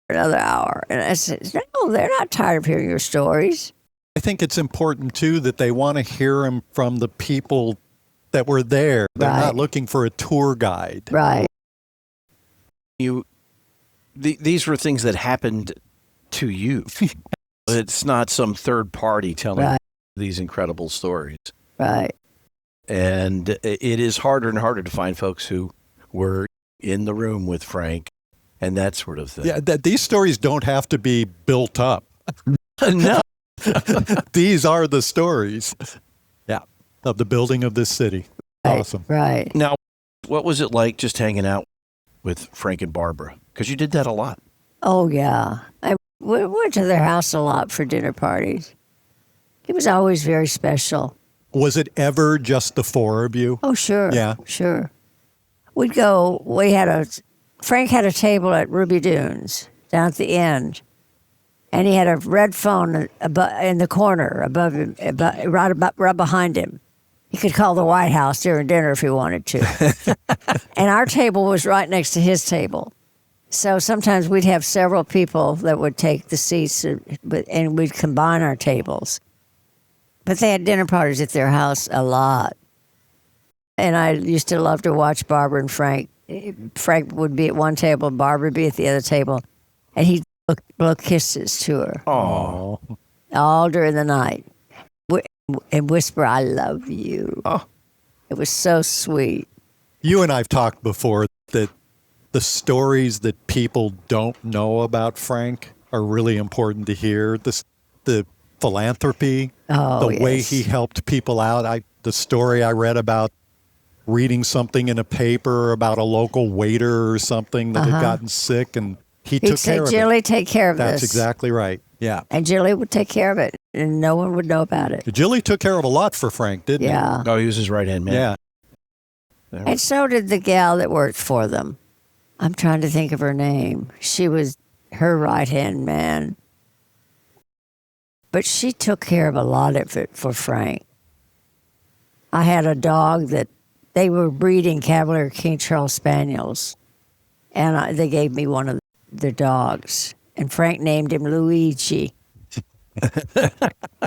another hour. And I said, no, they're not tired of hearing your stories. I think it's important, too, that they want to hear them from the people that were there. They're Right. not looking for a tour guide. Right. These were things that happened to you. It's not some third party telling Right. these incredible stories. Right. And it is harder and harder to find folks who were in the room with Frank and that sort of thing. Yeah, these stories don't have to be built up. No. These are the stories. Yeah, of the building of this city. Right. Awesome. Right. Now, what was it like just hanging out with Frank and Barbara? Because you did that a lot. Oh, yeah. We went to their house a lot for dinner parties. It was always very special. Was it ever just the four of you? Oh, sure. Yeah. Sure. We'd go, Frank had a table at Ruby Dunes down at the end. And he had a red phone in the corner above him, right behind him. He could call the White House during dinner if he wanted to. And our table was right next to his table. So sometimes we'd have several people that would take the seats and we'd combine our tables. But they had dinner parties at their house a lot. And I used to love to watch Barbara and Frank. Frank would be at one table, Barbara would be at the other table. And he'd blow kisses to her. Oh. All during the night. And whisper, I love you. Oh. It was so sweet. You and I've talked before that the stories that people don't know about Frank are really important to hear. The philanthropy, the way he helped people out. The story I read about reading something in a paper about a local waiter or something that had gotten sick, and he took care of it. Jilly, take care of this. That's exactly right. Yeah. And Jilly would take care of it, and no one would know about it. Jilly took care of a lot for Frank, didn't he? Yeah. Oh, he was his right-hand man. Yeah. And so did the gal that worked for them. I'm trying to think of her name. She was her right-hand man. But she took care of a lot of it for Frank. I had a dog that they were breeding Cavalier King Charles Spaniels. And they gave me one of their dogs. And Frank named him Luigi.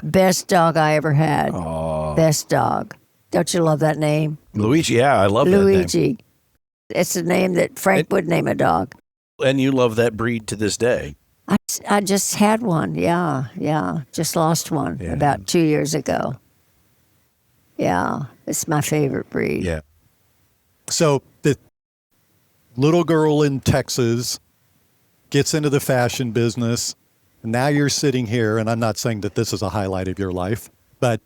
Best dog I ever had. Oh. Best dog. Don't you love that name? Luigi, yeah, I love that name. Luigi. It's a name that Frank would name a dog. And you love that breed to this day. I just had one. Yeah. Just lost one about 2 years ago. Yeah. It's my favorite breed. Yeah. So the little girl in Texas gets into the fashion business. And now you're sitting here, and I'm not saying that this is a highlight of your life, but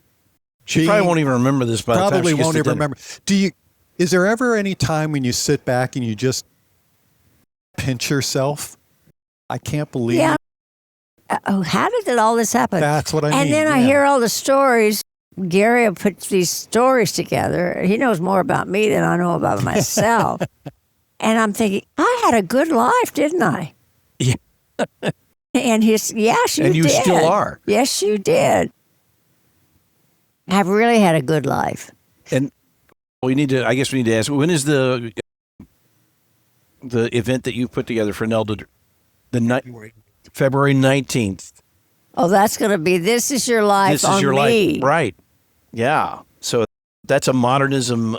She probably won't even remember this by the time probably she gets won't to even dinner. remember. Is there ever any time when you sit back and you just pinch yourself? I can't believe Yeah. Oh, how did all this happen? That's what I mean. And then I yeah. hear all the stories. Gary will put these stories together. He knows more about me than I know about myself. And I'm thinking, I had a good life, didn't I? Yeah. And yes, you did. And you still are. Yes, you did. I've really had a good life. And I guess we need to ask, when is the event that you put together for Nelda? February 19th. Oh, that's going to be This Is Your Life This on is your me. life. Right. Yeah. So that's a Modernism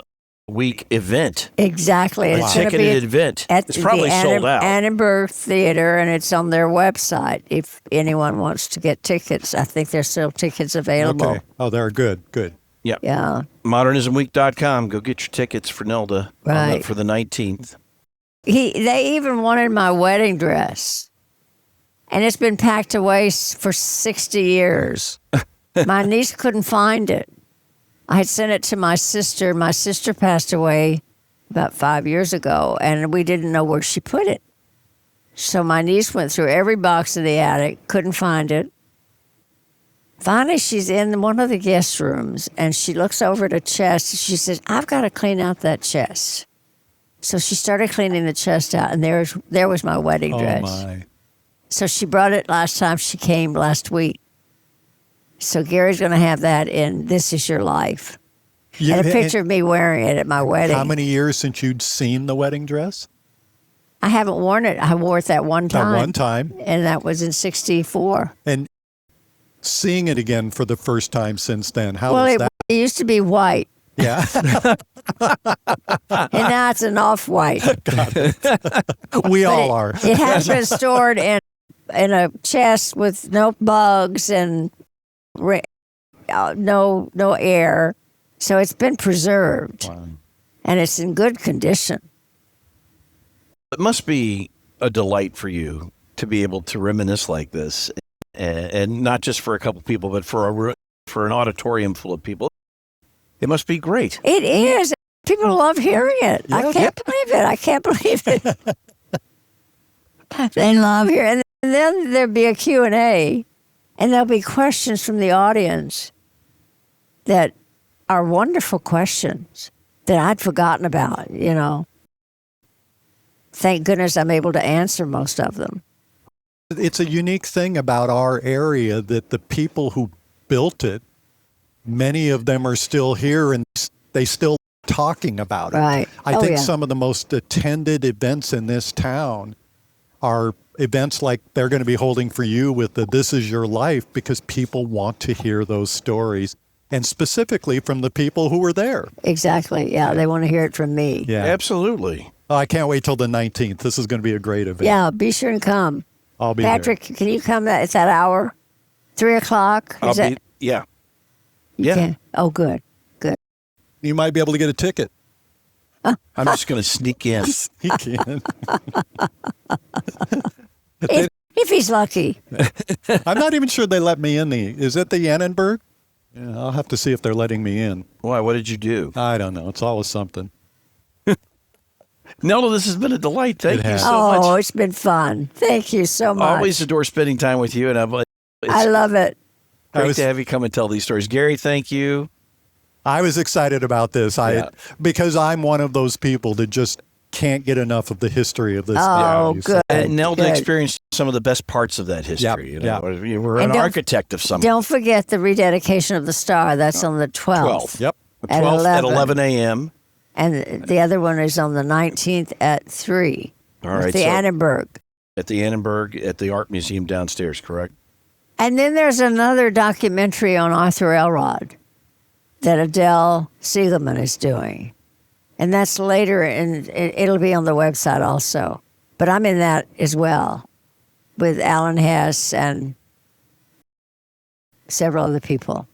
Week event. Exactly. A It's going to be ticketed event. at It's probably the sold out. Annenberg Theater, and it's on their website. If anyone wants to get tickets, I think there's still tickets available. Okay. Oh, they're good. Good. Yep. Yeah. ModernismWeek.com. Go get your tickets for Nelda Right. for the 19th. They even wanted my wedding dress, and it's been packed away for 60 years. My niece couldn't find it. I had sent it to my sister. My sister passed away about 5 years ago, and we didn't know where she put it. So my niece went through every box of the attic, couldn't find it. Finally, she's in one of the guest rooms, and she looks over at a chest. She says, "I've got to clean out that chest." So she started cleaning the chest out, and there was my wedding dress. Oh, my. So she brought it last time she came last week. So Gary's going to have that in This Is Your Life. And a picture of me wearing it at my wedding. How many years since you'd seen the wedding dress? I haven't worn it. I wore it that one time. That one time. And that was in 1964. And seeing it again for the first time since then, how Well, was that? it used to be white, Yeah. and now it's an off-white. We But all are. It has been stored in a chest with no bugs and no air. So it's been preserved. Wow. And it's in good condition. It must be a delight for you to be able to reminisce like this, and not just for a couple people, but for an auditorium full of people. It must be great. It is. People love hearing it. Yeah. I can't believe it. I can't believe it. They love hearing it. And then there'll be a Q&A, and there'll be questions from the audience that are wonderful questions that I'd forgotten about, you know. Thank goodness I'm able to answer most of them. It's a unique thing about our area that the people who built it, many of them are still here and they still talking about it. Right. I Oh, think yeah. some of the most attended events in this town are events like they're going to be holding for you with the This Is Your Life, because people want to hear those stories, and specifically from the people who were there. Exactly. Yeah, they want to hear it from me. Yeah. Absolutely. Oh, I can't wait till the 19th. This is going to be a great event. Yeah, be sure and come. I'll be Patrick, can you come at that hour? 3 o'clock? I'll Is that, be, yeah. you Yeah. can? Oh, good. Good. there. You might be able to get a ticket. I'm just going to sneak in. He can. If he's lucky. I'm not even sure they let me in. Is it the Annenberg? Yeah, I'll have to see if they're letting me in. Why? What did you do? I don't know. It's always something. Nelda, this has been a delight. Thank It you has. so Oh, much. it's been fun. Thank you so much. Always adore spending time with you, and I it's love it. great to have you come and tell these stories. Gary, thank you. I was excited about this. Yeah. Because I'm one of those people that just can't get enough of the history of this. Oh, value. good. And Nelda good. experienced some of the best parts of that history. You know, yep. You were And an don't- architect of some Don't forget the rededication of the star. That's on the 12th. 12th. Yep. At 12th at 11. 11 a.m. And the other one is on the 19th at 3. All At right. the so Annenberg. at the Annenberg at the Art Museum downstairs, correct? And then there's another documentary on Arthur Elrod that Adele Siegelman is doing. And that's later, and it'll be on the website also. But I'm in that as well with Alan Hess and several other people.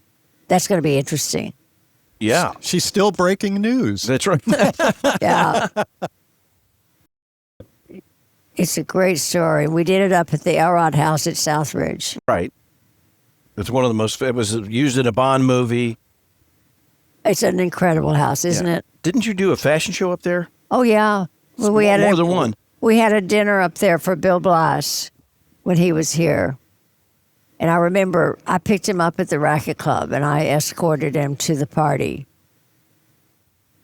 That's going to be interesting. Yeah. She's still breaking news. That's right. Yeah. It's a great story. We did it up at the Elrod House at Southridge. Right. It's one of the most, it was used in a Bond movie. It's an incredible house, isn't Yeah. it? Didn't you do a fashion show up there? Oh, yeah. Well, More than one. We had a dinner up there for Bill Blass when he was here. And I remember I picked him up at the Racquet Club and I escorted him to the party.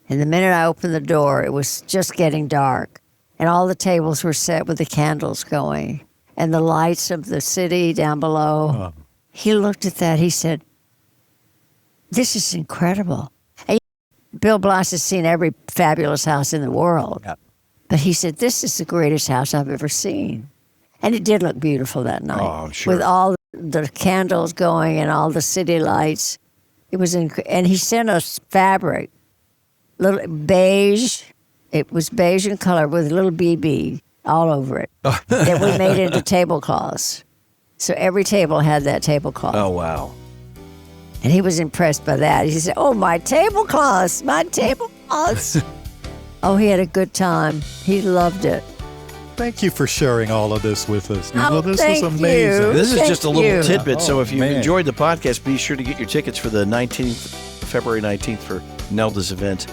And the minute I opened the door, it was just getting dark. And all the tables were set with the candles going and the lights of the city down below. He looked at that. He said, "This is incredible." And Bill Blass has seen every fabulous house in the world. Yeah. But he said, "This is the greatest house I've ever seen." And it did look beautiful that night. Oh, I'm sure. With all the candles going and all the city lights. It was and he sent us fabric, little beige. It was beige in color with a little BB all over it that we made into tablecloths. So every table had that tablecloth. Oh, wow. And he was impressed by that. He said, "Oh, my tablecloths, my tablecloths." Oh, he had a good time. He loved it. Thank you for sharing all of this with us. Oh, This thank was amazing. you. This is Thank just a little you. tidbit. So Oh, if you man. enjoyed the podcast, be sure to get your tickets for the 19th, February 19th for Nelda's event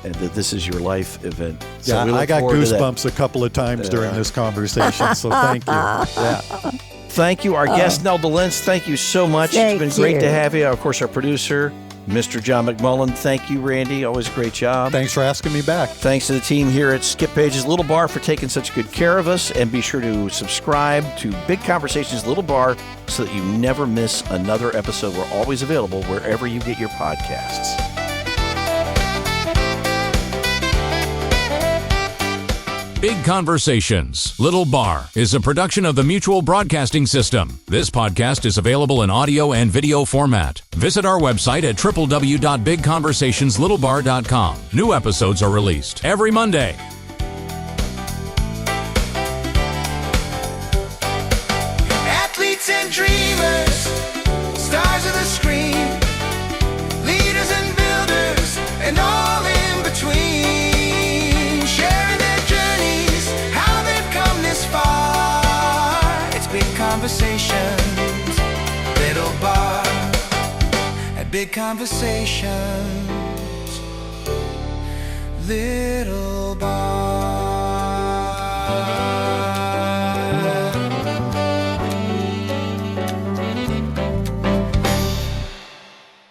and the This Is Your Life event. So Yeah, we look I got forward to that. goosebumps a couple of times during this conversation, so thank you. Yeah. thank you. Our guest, Nelda Linsk, thank you so much. Thank It's been great to you. have you. Of course, our producer, Mr. John McMullen. Thank you, Randy. Always a great job. Thanks for asking me back. Thanks to the team here at Skip Page's Little Bar for taking such good care of us. And be sure to subscribe to Big Conversations Little Bar so that you never miss another episode. We're always available wherever you get your podcasts. Big Conversations, Little Bar is a production of the Mutual Broadcasting System. This podcast is available in audio and video format. Visit our website at www.bigconversationslittle.bar.com. New episodes are released every Monday. Athletes and dreamers, stars of the screen, leaders and builders, and all in between, sharing their journeys, how they've come this far. It's Big Conversations, Little Bar, at Big Conversations, Little